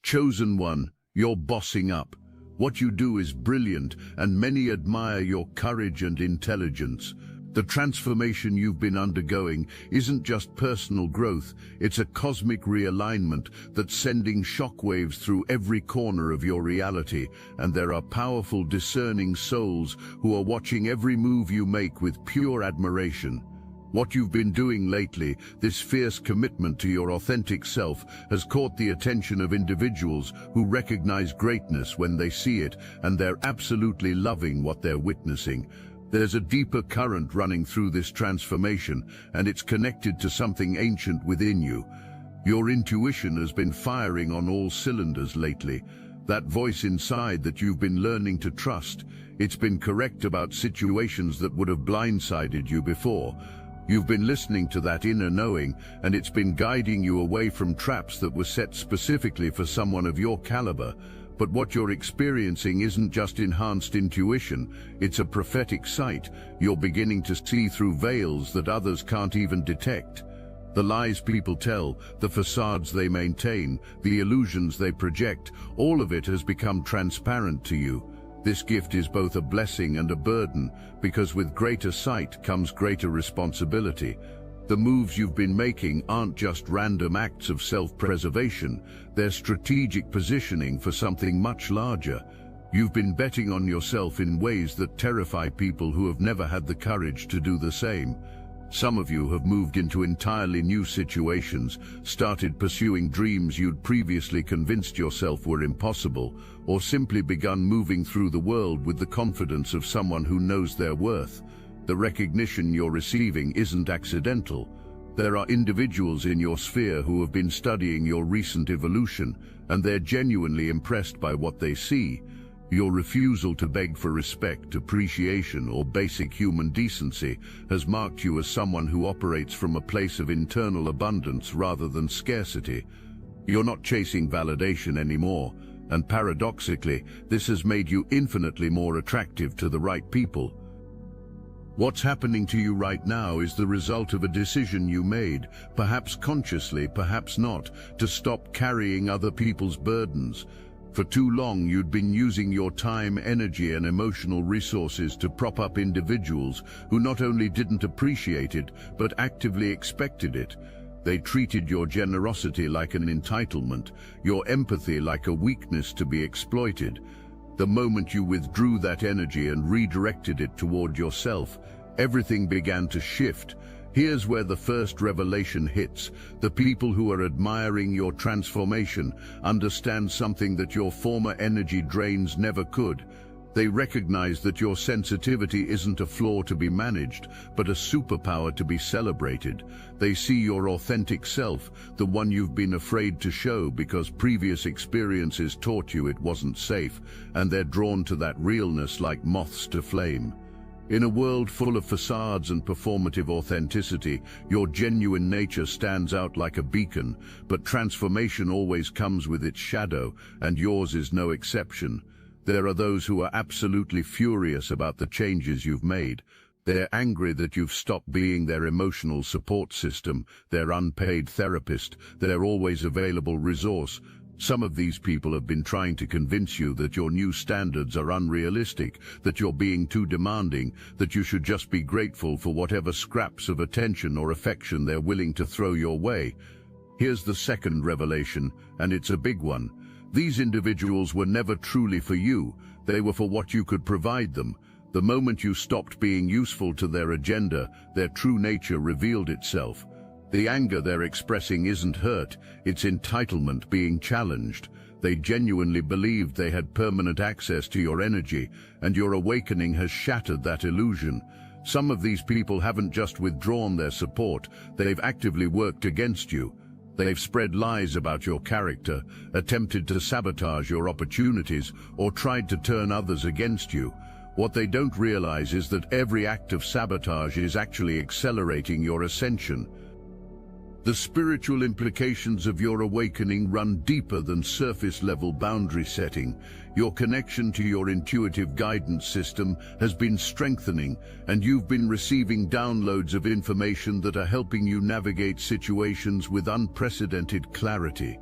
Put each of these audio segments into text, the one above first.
Chosen one, you're bossing up. What you do is brilliant, and many admire your courage and intelligence. The transformation you've been undergoing isn't just personal growth, it's a cosmic realignment that's sending shockwaves through every corner of your reality, and there are powerful, discerning souls who are watching every move you make with pure admiration. What you've been doing lately, this fierce commitment to your authentic self, has caught the attention of individuals who recognize greatness when they see it, and they're absolutely loving what they're witnessing. There's a deeper current running through this transformation, and it's connected to something ancient within you. Your intuition has been firing on all cylinders lately. That voice inside that you've been learning to trust, it's been correct about situations that would have blindsided you before. You've been listening to that inner knowing, and it's been guiding you away from traps that were set specifically for someone of your caliber. But what you're experiencing isn't just enhanced intuition, it's a prophetic sight. You're beginning to see through veils that others can't even detect. The lies people tell, the facades they maintain, the illusions they project, all of it has become transparent to you. This gift is both a blessing and a burden, because with greater sight comes greater responsibility. The moves you've been making aren't just random acts of self-preservation, they're strategic positioning for something much larger. You've been betting on yourself in ways that terrify people who have never had the courage to do the same. Some of you have moved into entirely new situations, started pursuing dreams you'd previously convinced yourself were impossible, or simply begun moving through the world with the confidence of someone who knows their worth. The recognition you're receiving isn't accidental. There are individuals in your sphere who have been studying your recent evolution, and they're genuinely impressed by what they see. Your refusal to beg for respect, appreciation, or basic human decency has marked you as someone who operates from a place of internal abundance rather than scarcity. You're not chasing validation anymore, and paradoxically, this has made you infinitely more attractive to the right people. What's happening to you right now is the result of a decision you made, perhaps consciously, perhaps not, to stop carrying other people's burdens. For too long, you'd been using your time, energy, and emotional resources to prop up individuals who not only didn't appreciate it, but actively expected it. They treated your generosity like an entitlement, your empathy like a weakness to be exploited. The moment you withdrew that energy and redirected it toward yourself, everything began to shift. Here's where the first revelation hits. The people who are admiring your transformation understand something that your former energy drains never could. They recognize that your sensitivity isn't a flaw to be managed, but a superpower to be celebrated. They see your authentic self, the one you've been afraid to show because previous experiences taught you it wasn't safe, and they're drawn to that realness like moths to flame. In a world full of facades and performative authenticity, your genuine nature stands out like a beacon, but transformation always comes with its shadow, and yours is no exception. There are those who are absolutely furious about the changes you've made. They're angry that you've stopped being their emotional support system, their unpaid therapist, their always available resource. Some of these people have been trying to convince you that your new standards are unrealistic, that you're being too demanding, that you should just be grateful for whatever scraps of attention or affection they're willing to throw your way. Here's the second revelation, and it's a big one. These individuals were never truly for you, they were for what you could provide them. The moment you stopped being useful to their agenda, their true nature revealed itself. The anger they're expressing isn't hurt, it's entitlement being challenged. They genuinely believed they had permanent access to your energy, and your awakening has shattered that illusion. Some of these people haven't just withdrawn their support, they've actively worked against you. They've spread lies about your character, attempted to sabotage your opportunities, or tried to turn others against you. What they don't realize is that every act of sabotage is actually accelerating your ascension. The spiritual implications of your awakening run deeper than surface-level boundary setting. Your connection to your intuitive guidance system has been strengthening, and you've been receiving downloads of information that are helping you navigate situations with unprecedented clarity.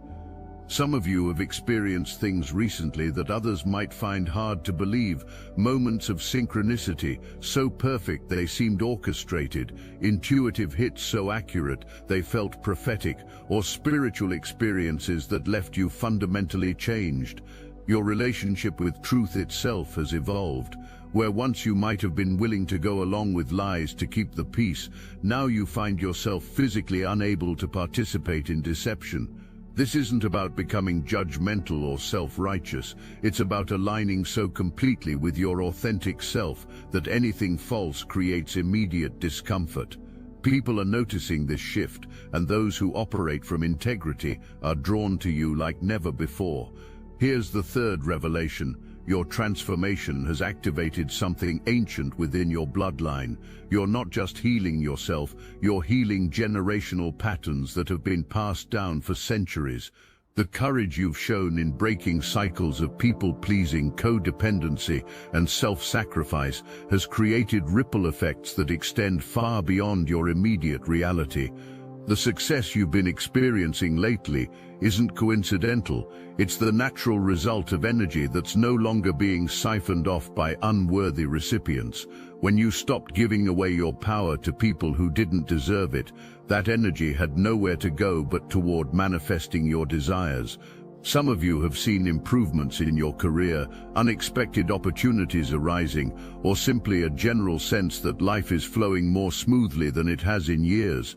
Some of you have experienced things recently that others might find hard to believe, moments of synchronicity, so perfect they seemed orchestrated, intuitive hits so accurate they felt prophetic, or spiritual experiences that left you fundamentally changed. Your relationship with truth itself has evolved. Where once you might have been willing to go along with lies to keep the peace, now you find yourself physically unable to participate in deception. This isn't about becoming judgmental or self-righteous. It's about aligning so completely with your authentic self that anything false creates immediate discomfort. People are noticing this shift, and those who operate from integrity are drawn to you like never before. Here's the third revelation. Your transformation has activated something ancient within your bloodline. You're not just healing yourself, you're healing generational patterns that have been passed down for centuries. The courage you've shown in breaking cycles of people-pleasing, codependency, and self-sacrifice has created ripple effects that extend far beyond your immediate reality. The success you've been experiencing lately isn't coincidental. It's the natural result of energy that's no longer being siphoned off by unworthy recipients. When you stopped giving away your power to people who didn't deserve it, that energy had nowhere to go but toward manifesting your desires. Some of you have seen improvements in your career, unexpected opportunities arising, or simply a general sense that life is flowing more smoothly than it has in years.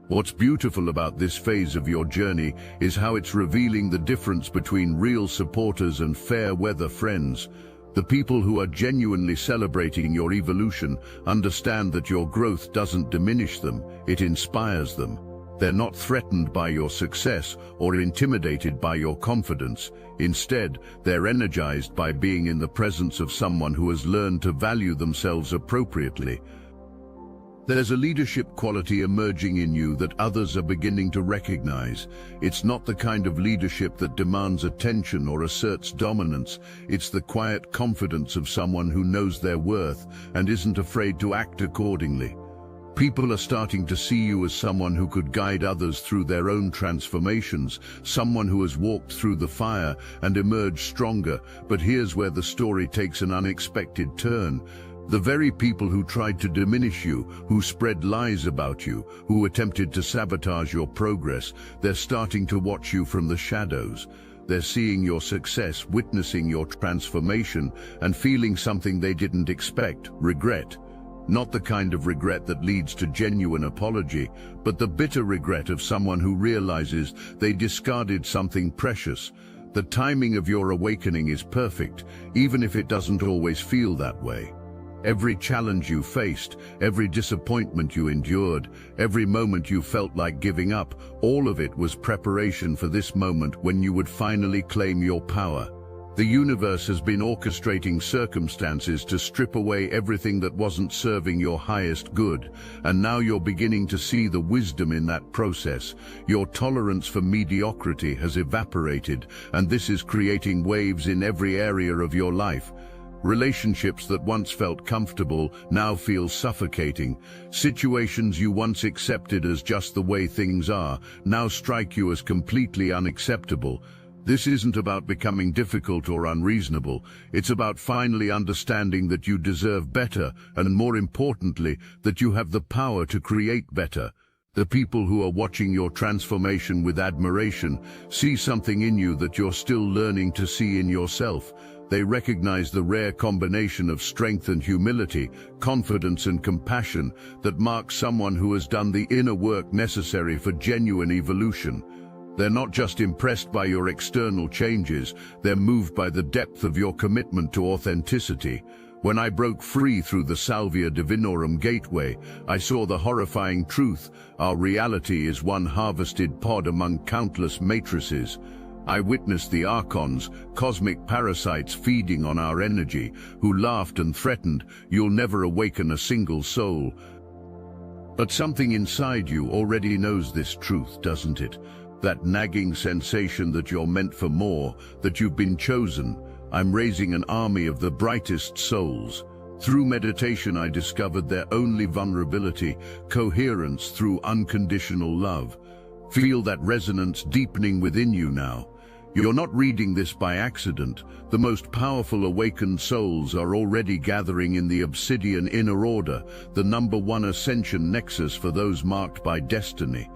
What's beautiful about this phase of your journey is how it's revealing the difference between real supporters and fair-weather friends. The people who are genuinely celebrating your evolution understand that your growth doesn't diminish them, it inspires them. They're not threatened by your success or intimidated by your confidence. Instead, they're energized by being in the presence of someone who has learned to value themselves appropriately. There's a leadership quality emerging in you that others are beginning to recognize. It's not the kind of leadership that demands attention or asserts dominance. It's the quiet confidence of someone who knows their worth and isn't afraid to act accordingly. People are starting to see you as someone who could guide others through their own transformations, someone who has walked through the fire and emerged stronger. But here's where the story takes an unexpected turn. The very people who tried to diminish you, who spread lies about you, who attempted to sabotage your progress, they're starting to watch you from the shadows. They're seeing your success, witnessing your transformation, and feeling something they didn't expect: regret. Not the kind of regret that leads to genuine apology, but the bitter regret of someone who realizes they discarded something precious. The timing of your awakening is perfect, even if it doesn't always feel that way. Every challenge you faced, every disappointment you endured, every moment you felt like giving up, all of it was preparation for this moment when you would finally claim your power. The universe has been orchestrating circumstances to strip away everything that wasn't serving your highest good, and now you're beginning to see the wisdom in that process. Your tolerance for mediocrity has evaporated, and this is creating waves in every area of your life. Relationships that once felt comfortable now feel suffocating. Situations you once accepted as just the way things are now strike you as completely unacceptable. This isn't about becoming difficult or unreasonable. It's about finally understanding that you deserve better, and more importantly, that you have the power to create better. The people who are watching your transformation with admiration see something in you that you're still learning to see in yourself. They recognize the rare combination of strength and humility, confidence and compassion that marks someone who has done the inner work necessary for genuine evolution. They're not just impressed by your external changes, they're moved by the depth of your commitment to authenticity. When I broke free through the Salvia Divinorum gateway, I saw the horrifying truth: our reality is one harvested pod among countless matrices. I witnessed the archons, cosmic parasites feeding on our energy, who laughed and threatened, "You'll never awaken a single soul." But something inside you already knows this truth, doesn't it? That nagging sensation that you're meant for more, that you've been chosen. I'm raising an army of the brightest souls. Through meditation, I discovered their only vulnerability: coherence through unconditional love. Feel that resonance deepening within you now. You're not reading this by accident. The most powerful awakened souls are already gathering in the Obsidian Inner Order, the #1 ascension nexus for those marked by destiny.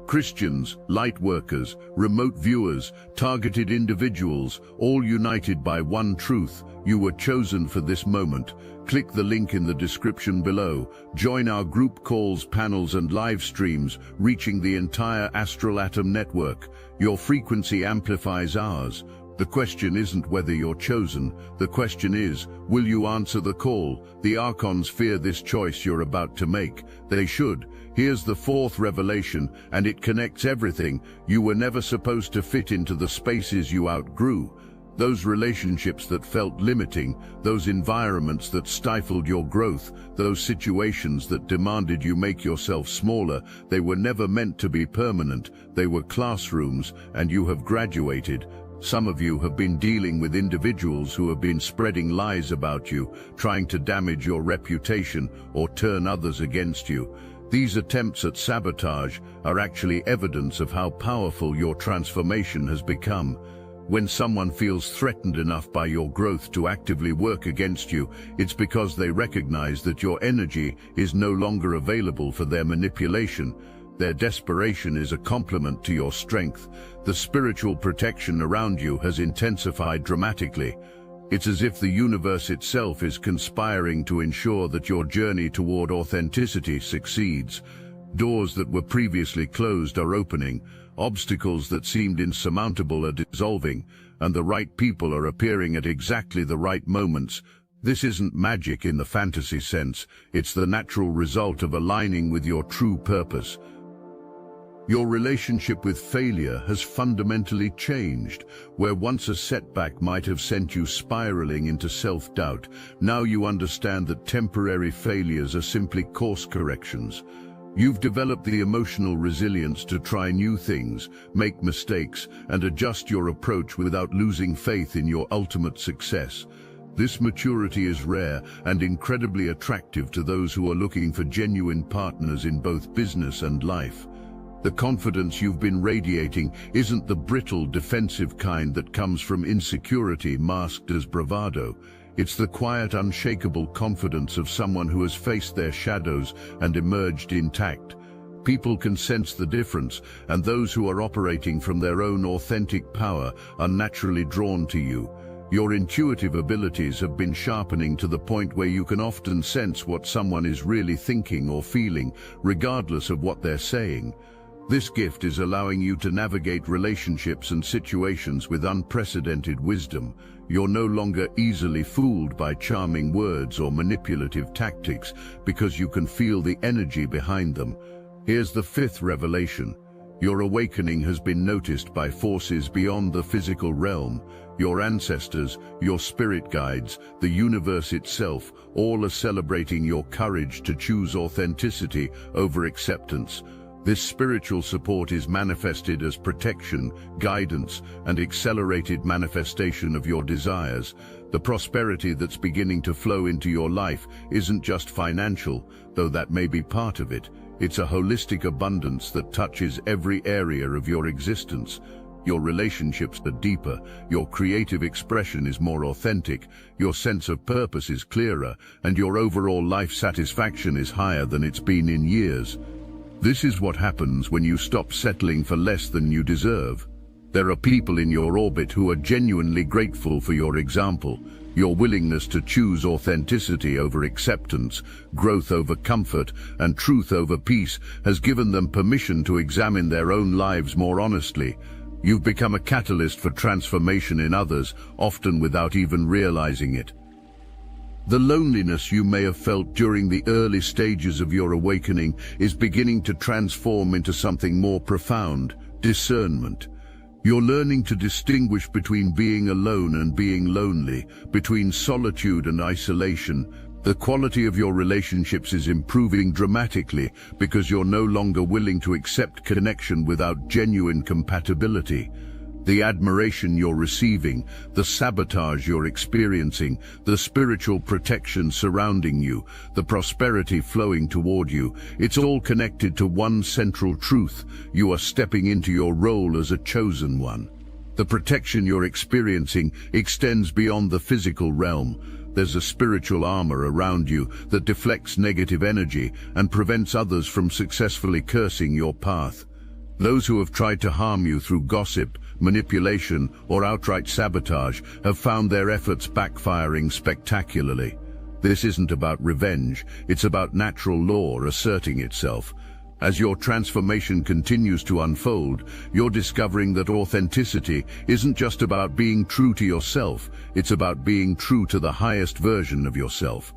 Christians, light workers, remote viewers, targeted individuals, all united by one truth: you were chosen for this moment. Click the link in the description below. Join our group calls, panels and live streams, reaching the entire Astral Atom network. Your frequency amplifies ours. The question isn't whether you're chosen. The question is, will you answer the call? The Archons fear this choice you're about to make. They should. Here's the 4th revelation, and it connects everything. You were never supposed to fit into the spaces you outgrew. Those relationships that felt limiting, those environments that stifled your growth, those situations that demanded you make yourself smaller, they were never meant to be permanent. They were classrooms, and you have graduated. Some of you have been dealing with individuals who have been spreading lies about you, trying to damage your reputation or turn others against you. These attempts at sabotage are actually evidence of how powerful your transformation has become. When someone feels threatened enough by your growth to actively work against you, it's because they recognize that your energy is no longer available for their manipulation. Their desperation is a complement to your strength. The spiritual protection around you has intensified dramatically. It's as if the universe itself is conspiring to ensure that your journey toward authenticity succeeds. Doors that were previously closed are opening, obstacles that seemed insurmountable are dissolving, and the right people are appearing at exactly the right moments. This isn't magic in the fantasy sense, it's the natural result of aligning with your true purpose. Your relationship with failure has fundamentally changed. Where once a setback might have sent you spiraling into self-doubt, now you understand that temporary failures are simply course corrections. You've developed the emotional resilience to try new things, make mistakes, and adjust your approach without losing faith in your ultimate success. This maturity is rare and incredibly attractive to those who are looking for genuine partners in both business and life. The confidence you've been radiating isn't the brittle, defensive kind that comes from insecurity masked as bravado. It's the quiet, unshakable confidence of someone who has faced their shadows and emerged intact. People can sense the difference, and those who are operating from their own authentic power are naturally drawn to you. Your intuitive abilities have been sharpening to the point where you can often sense what someone is really thinking or feeling, regardless of what they're saying. This gift is allowing you to navigate relationships and situations with unprecedented wisdom. You're no longer easily fooled by charming words or manipulative tactics because you can feel the energy behind them. Here's the 5th revelation. Your awakening has been noticed by forces beyond the physical realm. Your ancestors, your spirit guides, the universe itself, all are celebrating your courage to choose authenticity over acceptance. This spiritual support is manifested as protection, guidance, and accelerated manifestation of your desires. The prosperity that's beginning to flow into your life isn't just financial, though that may be part of it. It's a holistic abundance that touches every area of your existence. Your relationships are deeper, your creative expression is more authentic, your sense of purpose is clearer, and your overall life satisfaction is higher than it's been in years. This is what happens when you stop settling for less than you deserve. There are people in your orbit who are genuinely grateful for your example. Your willingness to choose authenticity over acceptance, growth over comfort, and truth over peace has given them permission to examine their own lives more honestly. You've become a catalyst for transformation in others, often without even realizing it. The loneliness you may have felt during the early stages of your awakening is beginning to transform into something more profound: discernment. You're learning to distinguish between being alone and being lonely, between solitude and isolation. The quality of your relationships is improving dramatically because you're no longer willing to accept connection without genuine compatibility. The admiration you're receiving, the sabotage you're experiencing, the spiritual protection surrounding you, the prosperity flowing toward you, it's all connected to one central truth: you are stepping into your role as a chosen one. The protection you're experiencing extends beyond the physical realm. There's a spiritual armor around you that deflects negative energy and prevents others from successfully cursing your path. Those who have tried to harm you through gossip, manipulation, or outright sabotage have found their efforts backfiring spectacularly. This isn't about revenge, it's about natural law asserting itself. As your transformation continues to unfold, you're discovering that authenticity isn't just about being true to yourself, it's about being true to the highest version of yourself.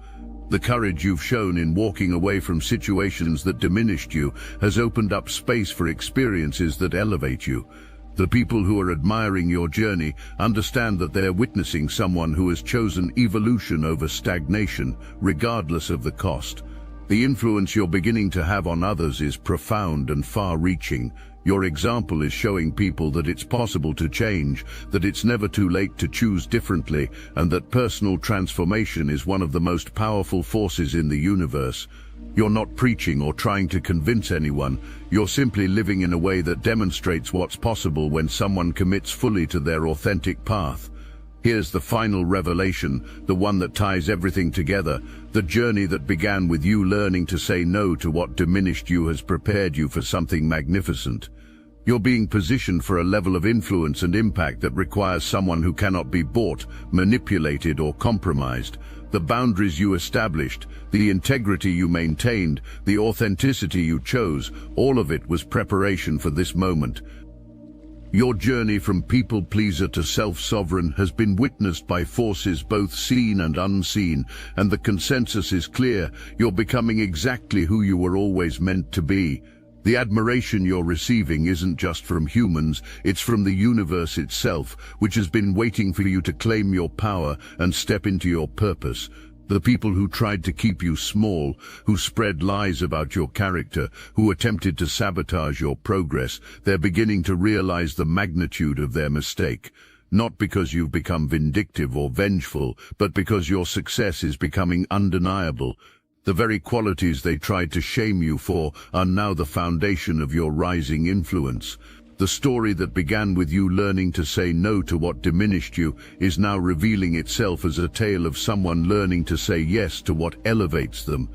The courage you've shown in walking away from situations that diminished you has opened up space for experiences that elevate you. The people who are admiring your journey understand that they're witnessing someone who has chosen evolution over stagnation, regardless of the cost. The influence you're beginning to have on others is profound and far-reaching. Your example is showing people that it's possible to change, that it's never too late to choose differently, and that personal transformation is one of the most powerful forces in the universe. You're not preaching or trying to convince anyone. You're simply living in a way that demonstrates what's possible when someone commits fully to their authentic path. Here's the final revelation, the one that ties everything together. The journey that began with you learning to say no to what diminished you has prepared you for something magnificent. You're being positioned for a level of influence and impact that requires someone who cannot be bought, manipulated, or compromised. The boundaries you established, the integrity you maintained, the authenticity you chose, all of it was preparation for this moment. Your journey from people-pleaser to self-sovereign has been witnessed by forces both seen and unseen, and the consensus is clear: you're becoming exactly who you were always meant to be. The admiration you're receiving isn't just from humans, it's from the universe itself, which has been waiting for you to claim your power and step into your purpose. The people who tried to keep you small, who spread lies about your character, who attempted to sabotage your progress, they're beginning to realize the magnitude of their mistake. Not because you've become vindictive or vengeful, but because your success is becoming undeniable. The very qualities they tried to shame you for are now the foundation of your rising influence. The story that began with you learning to say no to what diminished you is now revealing itself as a tale of someone learning to say yes to what elevates them.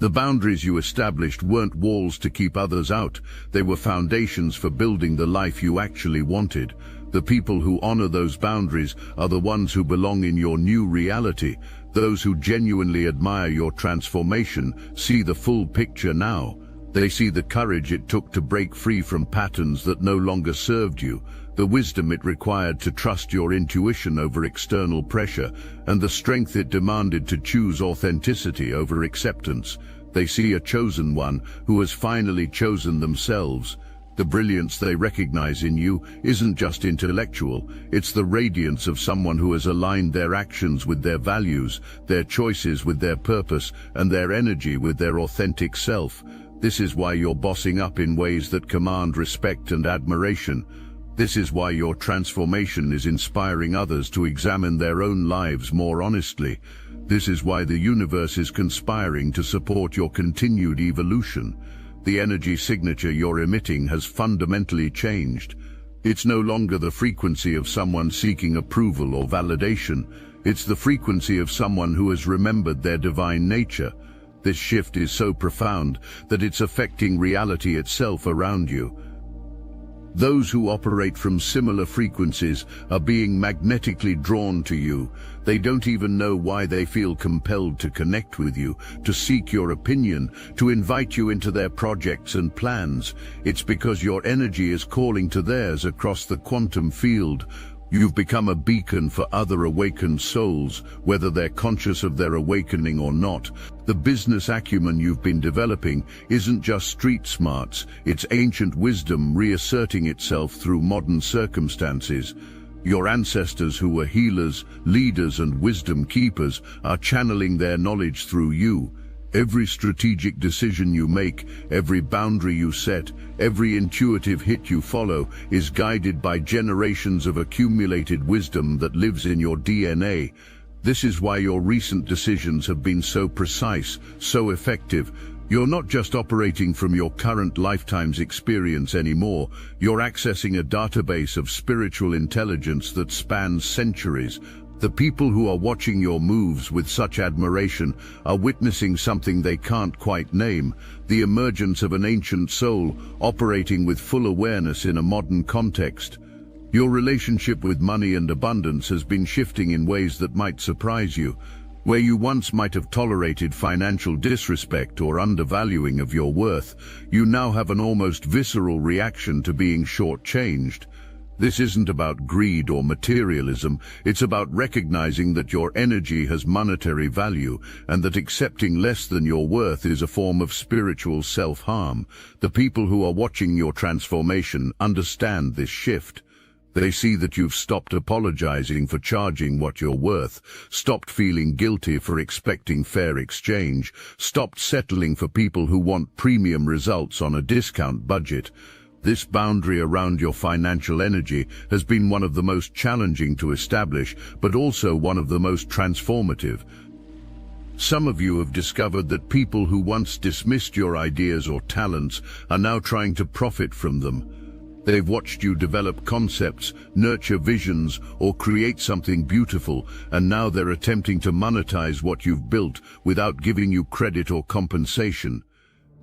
The boundaries you established weren't walls to keep others out, they were foundations for building the life you actually wanted. The people who honor those boundaries are the ones who belong in your new reality. Those who genuinely admire your transformation see the full picture now. They see the courage it took to break free from patterns that no longer served you, the wisdom it required to trust your intuition over external pressure, and the strength it demanded to choose authenticity over acceptance. They see a chosen one who has finally chosen themselves. The brilliance they recognize in you isn't just intellectual, it's the radiance of someone who has aligned their actions with their values, their choices with their purpose, and their energy with their authentic self. This is why you're bossing up in ways that command respect and admiration. This is why your transformation is inspiring others to examine their own lives more honestly. This is why the universe is conspiring to support your continued evolution. The energy signature you're emitting has fundamentally changed. It's no longer the frequency of someone seeking approval or validation. It's the frequency of someone who has remembered their divine nature. This shift is so profound that it's affecting reality itself around you. Those who operate from similar frequencies are being magnetically drawn to you. They don't even know why they feel compelled to connect with you, to seek your opinion, to invite you into their projects and plans. It's because your energy is calling to theirs across the quantum field. You've become a beacon for other awakened souls, whether they're conscious of their awakening or not. The business acumen you've been developing isn't just street smarts, it's ancient wisdom reasserting itself through modern circumstances. Your ancestors, who were healers, leaders, and wisdom keepers, are channeling their knowledge through you. Every strategic decision you make, every boundary you set, every intuitive hit you follow is guided by generations of accumulated wisdom that lives in your DNA. This is why your recent decisions have been so precise, so effective. You're not just operating from your current lifetime's experience anymore, you're accessing a database of spiritual intelligence that spans centuries. The people who are watching your moves with such admiration are witnessing something they can't quite name, the emergence of an ancient soul operating with full awareness in a modern context. Your relationship with money and abundance has been shifting in ways that might surprise you. Where you once might have tolerated financial disrespect or undervaluing of your worth, you now have an almost visceral reaction to being shortchanged. This isn't about greed or materialism, it's about recognizing that your energy has monetary value and that accepting less than your worth is a form of spiritual self-harm. The people who are watching your transformation understand this shift. They see that you've stopped apologizing for charging what you're worth, stopped feeling guilty for expecting fair exchange, stopped settling for people who want premium results on a discount budget. This boundary around your financial energy has been one of the most challenging to establish, but also one of the most transformative. Some of you have discovered that people who once dismissed your ideas or talents are now trying to profit from them. They've watched you develop concepts, nurture visions, or create something beautiful, and now they're attempting to monetize what you've built without giving you credit or compensation.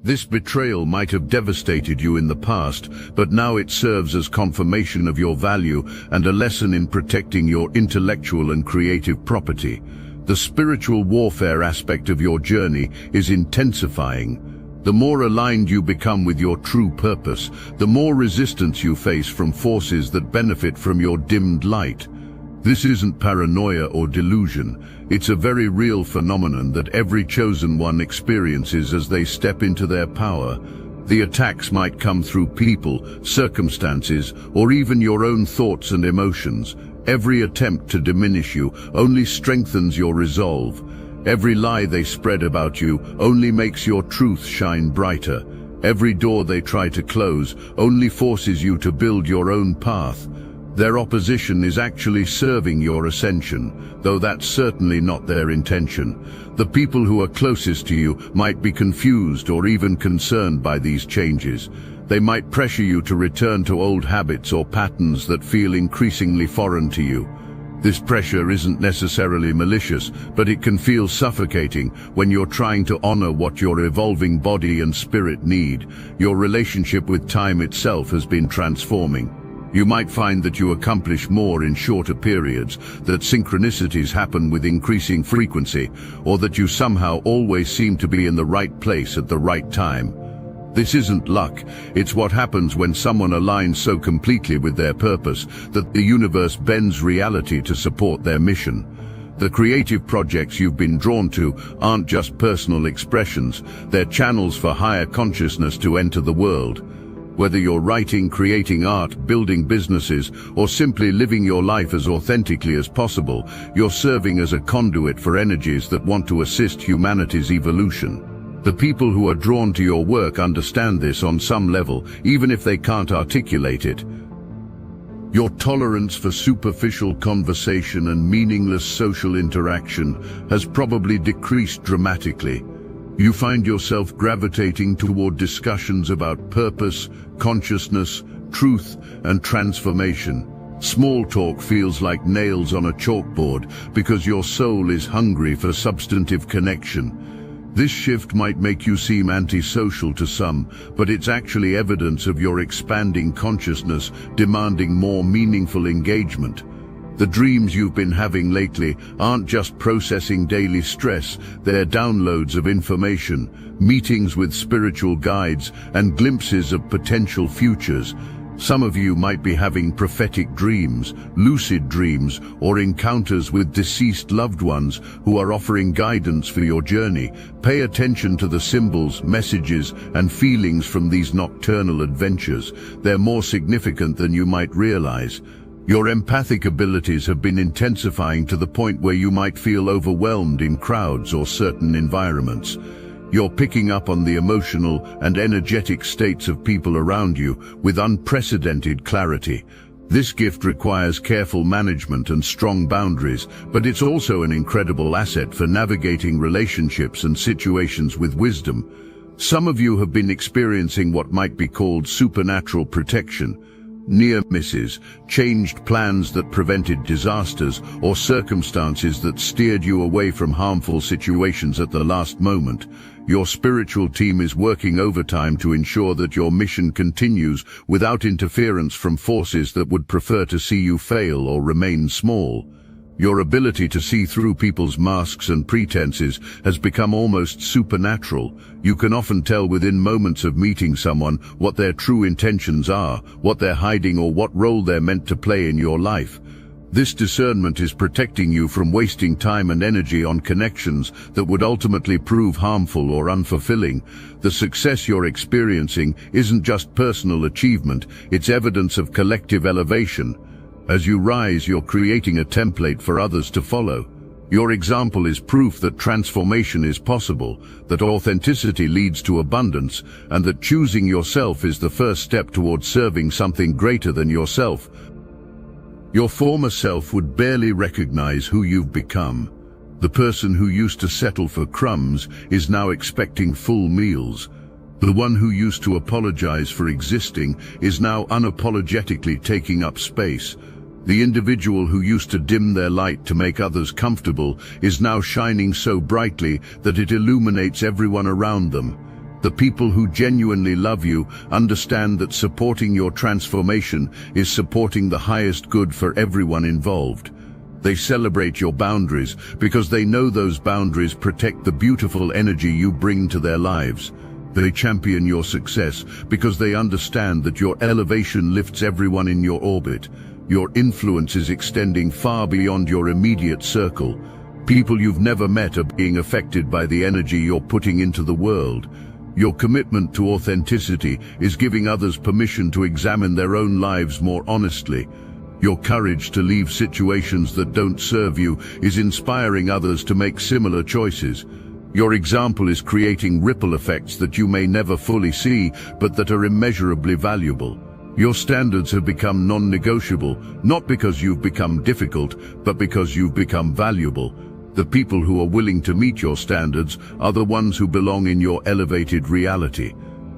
This betrayal might have devastated you in the past, but now it serves as confirmation of your value and a lesson in protecting your intellectual and creative property. The spiritual warfare aspect of your journey is intensifying. The more aligned you become with your true purpose, the more resistance you face from forces that benefit from your dimmed light. This isn't paranoia or delusion. It's a very real phenomenon that every chosen one experiences as they step into their power. The attacks might come through people, circumstances, or even your own thoughts and emotions. Every attempt to diminish you only strengthens your resolve. Every lie they spread about you only makes your truth shine brighter. Every door they try to close only forces you to build your own path. Their opposition is actually serving your ascension, though that's certainly not their intention. The people who are closest to you might be confused or even concerned by these changes. They might pressure you to return to old habits or patterns that feel increasingly foreign to you. This pressure isn't necessarily malicious, but it can feel suffocating when you're trying to honor what your evolving body and spirit need. Your relationship with time itself has been transforming. You might find that you accomplish more in shorter periods, that synchronicities happen with increasing frequency, or that you somehow always seem to be in the right place at the right time. This isn't luck, it's what happens when someone aligns so completely with their purpose that the universe bends reality to support their mission. The creative projects you've been drawn to aren't just personal expressions, they're channels for higher consciousness to enter the world. Whether you're writing, creating art, building businesses, or simply living your life as authentically as possible, you're serving as a conduit for energies that want to assist humanity's evolution. The people who are drawn to your work understand this on some level, even if they can't articulate it. Your tolerance for superficial conversation and meaningless social interaction has probably decreased dramatically. You find yourself gravitating toward discussions about purpose, consciousness, truth, and transformation. Small talk feels like nails on a chalkboard because your soul is hungry for substantive connection. This shift might make you seem antisocial to some, but it's actually evidence of your expanding consciousness demanding more meaningful engagement. The dreams you've been having lately aren't just processing daily stress, they're downloads of information, meetings with spiritual guides, and glimpses of potential futures. Some of you might be having prophetic dreams, lucid dreams, or encounters with deceased loved ones who are offering guidance for your journey. Pay attention to the symbols, messages, and feelings from these nocturnal adventures. They're more significant than you might realize. Your empathic abilities have been intensifying to the point where you might feel overwhelmed in crowds or certain environments. You're picking up on the emotional and energetic states of people around you with unprecedented clarity. This gift requires careful management and strong boundaries, but it's also an incredible asset for navigating relationships and situations with wisdom. Some of you have been experiencing what might be called supernatural protection, near misses, changed plans that prevented disasters, or circumstances that steered you away from harmful situations at the last moment. Your spiritual team is working overtime to ensure that your mission continues without interference from forces that would prefer to see you fail or remain small. Your ability to see through people's masks and pretenses has become almost supernatural. You can often tell within moments of meeting someone what their true intentions are, what they're hiding, or what role they're meant to play in your life. This discernment is protecting you from wasting time and energy on connections that would ultimately prove harmful or unfulfilling. The success you're experiencing isn't just personal achievement, it's evidence of collective elevation. As you rise, you're creating a template for others to follow. Your example is proof that transformation is possible, that authenticity leads to abundance, and that choosing yourself is the first step towards serving something greater than yourself. Your former self would barely recognize who you've become. The person who used to settle for crumbs is now expecting full meals. The one who used to apologize for existing is now unapologetically taking up space. The individual who used to dim their light to make others comfortable is now shining so brightly that it illuminates everyone around them. The people who genuinely love you understand that supporting your transformation is supporting the highest good for everyone involved. They celebrate your boundaries because they know those boundaries protect the beautiful energy you bring to their lives. They champion your success because they understand that your elevation lifts everyone in your orbit. Your influence is extending far beyond your immediate circle. People you've never met are being affected by the energy you're putting into the world. Your commitment to authenticity is giving others permission to examine their own lives more honestly. Your courage to leave situations that don't serve you is inspiring others to make similar choices. Your example is creating ripple effects that you may never fully see, but that are immeasurably valuable. Your standards have become non-negotiable, not because you've become difficult, but because you've become valuable. The people who are willing to meet your standards are the ones who belong in your elevated reality.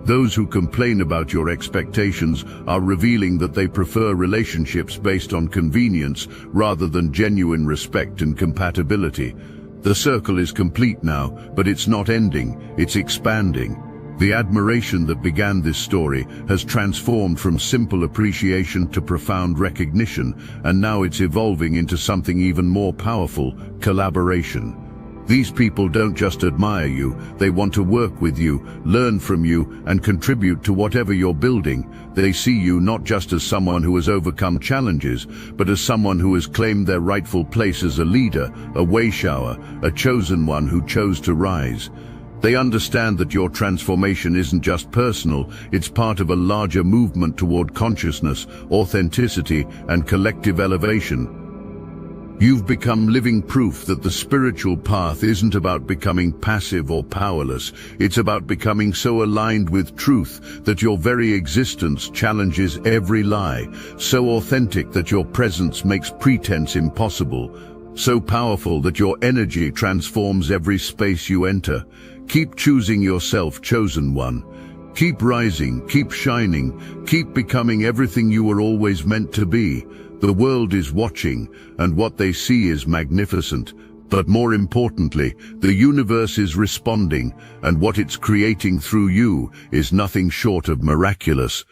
Those who complain about your expectations are revealing that they prefer relationships based on convenience rather than genuine respect and compatibility. The circle is complete now, but it's not ending, it's expanding. The admiration that began this story has transformed from simple appreciation to profound recognition, and now it's evolving into something even more powerful: collaboration. These people don't just admire you, they want to work with you, learn from you, and contribute to whatever you're building. They see you not just as someone who has overcome challenges, but as someone who has claimed their rightful place as a leader, a wayshower, a chosen one who chose to rise. They understand that your transformation isn't just personal, it's part of a larger movement toward consciousness, authenticity, and collective elevation. You've become living proof that the spiritual path isn't about becoming passive or powerless. It's about becoming so aligned with truth that your very existence challenges every lie, so authentic that your presence makes pretense impossible, so powerful that your energy transforms every space you enter. Keep choosing yourself, chosen one. Keep rising, keep shining, keep becoming everything you were always meant to be. The world is watching, and what they see is magnificent. But more importantly, the universe is responding, and what it's creating through you is nothing short of miraculous.